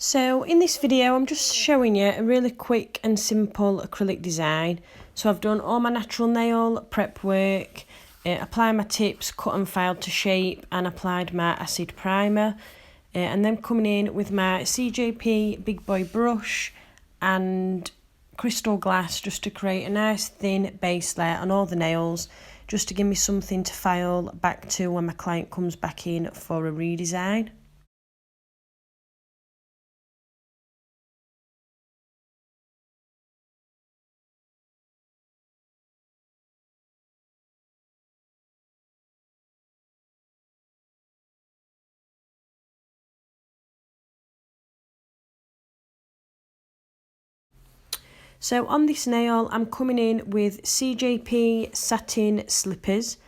So in this video I'm just showing you a really quick and simple acrylic design. So I've done all my natural nail prep work, applied my tips, cut and filed to shape and applied my acid primer, and then coming in with my CJP big boy brush and crystal glass just to create a nice thin base layer on all the nails, just to give me something to file back to when my client comes back in for a redesign. So on this nail, I'm coming in with CJP Satin slippers,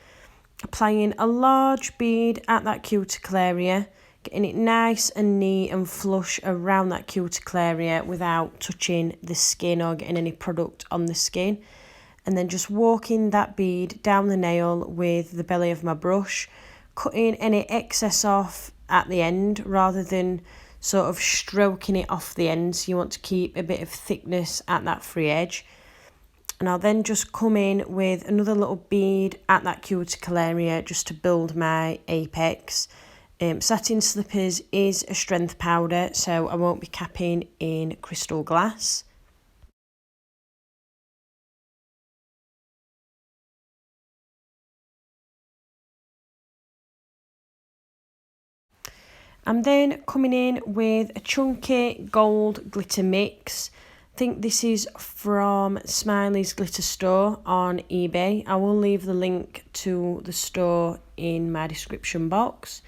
applying a large bead at that cuticle area, getting it nice and neat and flush around that cuticle area without touching the skin or getting any product on the skin. And then just walking that bead down the nail with the belly of my brush, cutting any excess off at the end rather than sort of stroking it off the end. So you want to keep a bit of thickness at that free edge. And I'll then just come in with another little bead at that cuticle area just to build my apex. Satin slippers is a strength powder, so I won't be capping in crystal glass. I'm then coming in with a chunky gold glitter mix. I think this is from Smiley's Glitter Store on eBay. I will leave the link to the store in my description box.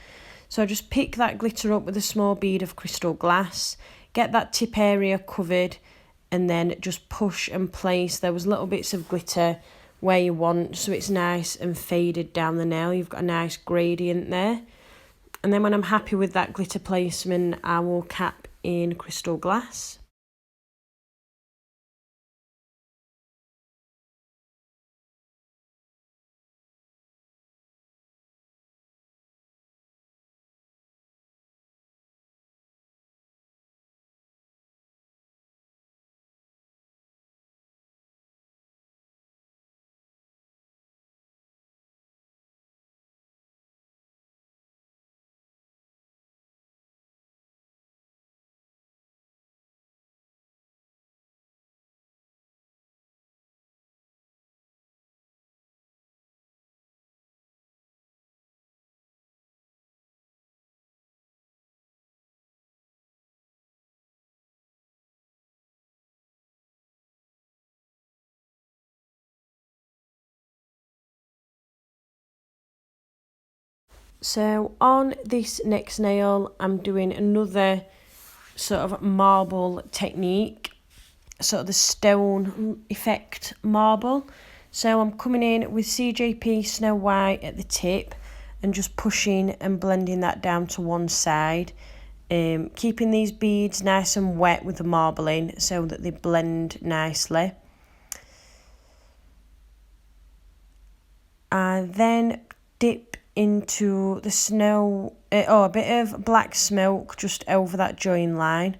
So I just pick that glitter up with a small bead of crystal glass, get that tip area covered, and then just push and place those little bits of glitter where you want, so it's nice and faded down the nail. You've got a nice gradient there. And then when I'm happy with that glitter placement, I will cap in crystal glass. So on this next nail, I'm doing another sort of marble technique, sort of the stone effect marble. So I'm coming in with CJP Snow White at the tip and just pushing and blending that down to one side, keeping these beads nice and wet with the marbling so that they blend nicely. I then dip into the snow, a bit of black smoke just over that join line,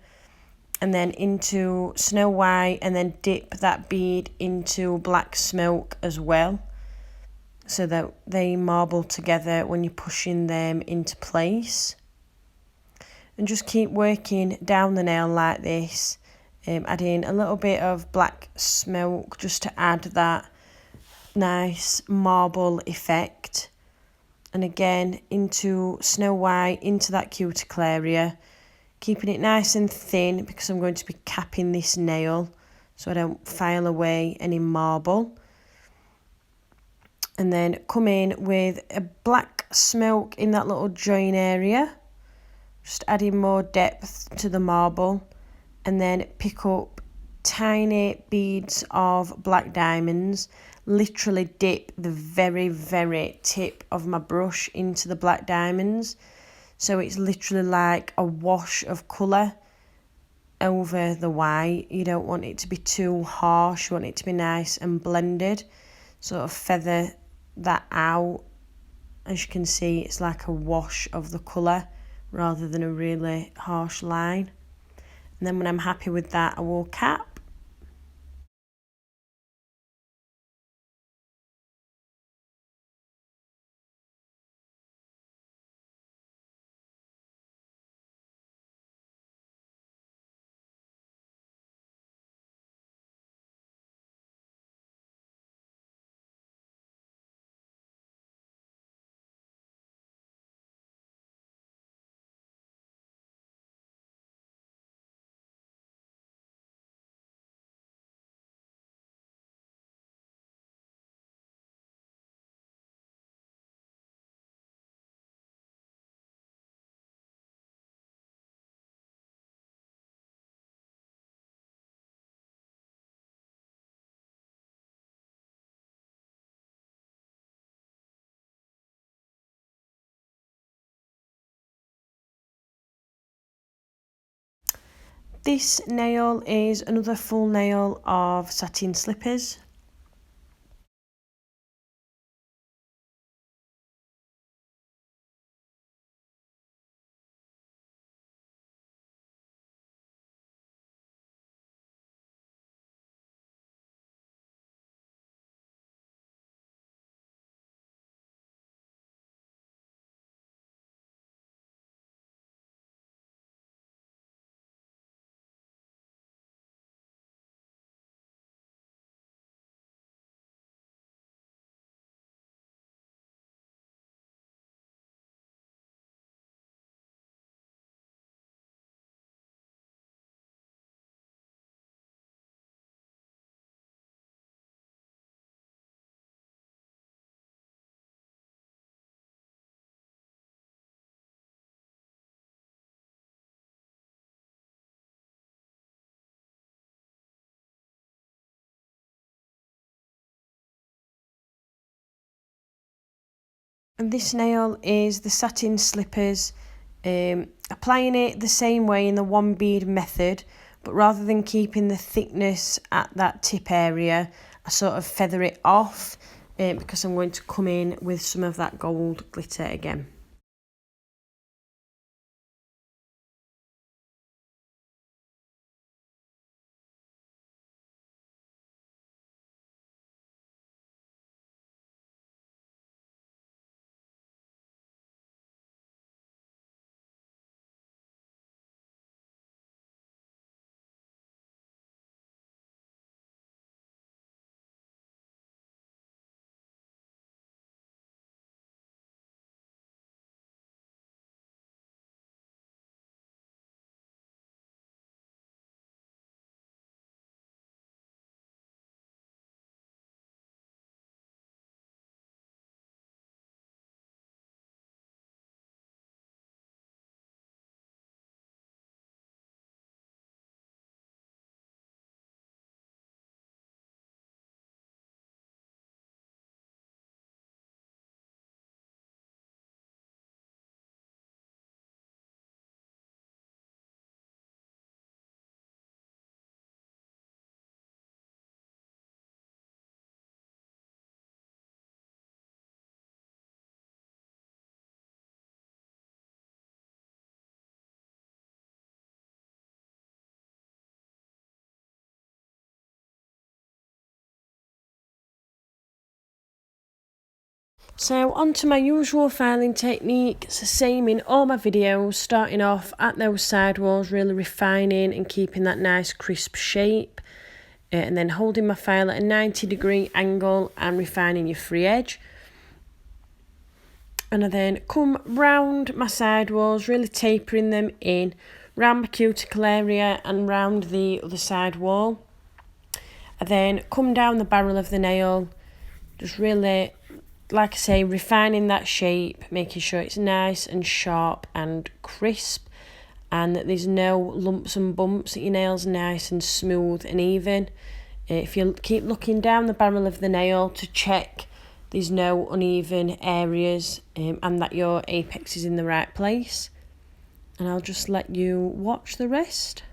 and then into Snow White, and then dip that bead into black smoke as well, so that they marble together when you're pushing them into place. And just keep working down the nail like this, adding a little bit of black smoke just to add that nice marble effect. And again into Snow White, into that cuticle area, keeping it nice and thin because I'm going to be capping this nail so I don't file away any marble. And then come in with a black smoke in that little join area, just adding more depth to the marble, and then pick up tiny beads of black diamonds, literally dip the very, very tip of my brush into the black diamonds. So it's literally like a wash of colour over the white. You don't want it to be too harsh, you want it to be nice and blended. Sort of feather that out. As you can see, it's like a wash of the colour rather than a really harsh line. And then when I'm happy with that, I will cap. This nail is another full nail of satin slippers. And this nail is the satin slippers, applying it the same way in the one bead method, but rather than keeping the thickness at that tip area, I sort of feather it off because I'm going to come in with some of that gold glitter again. So onto my usual filing technique. It's the same in all my videos, starting off at those side walls, really refining and keeping that nice crisp shape, and then holding my file at a 90-degree angle and refining your free edge. And I then come round my side walls, really tapering them in, round my cuticle area and round the other side wall. I then come down the barrel of the nail, just really, like I say, refining that shape, making sure it's nice and sharp and crisp, and that there's no lumps and bumps, that your nail's nice and smooth and even. If you keep looking down the barrel of the nail to check there's no uneven areas, and that your apex is in the right place. And I'll just let you watch the rest.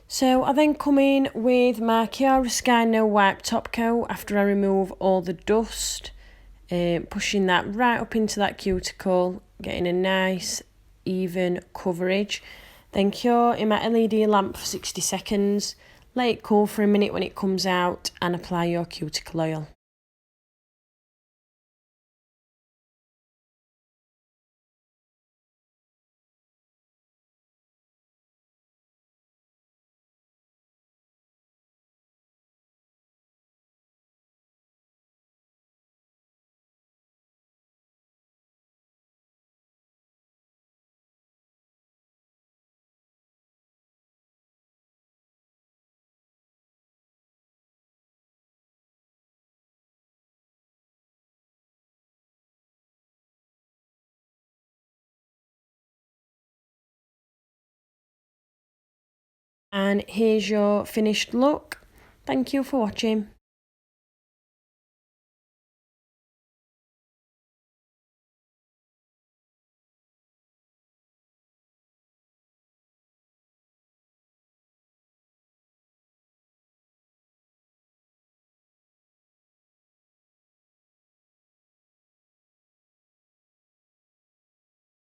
So I then come in with my Chiaroscuro No Wipe top coat after I remove all the dust, pushing that right up into that cuticle, getting a nice even coverage. Then cure in my LED lamp for 60 seconds, let it cool for a minute when it comes out, and apply your cuticle oil. And here's your finished look. Thank you for watching.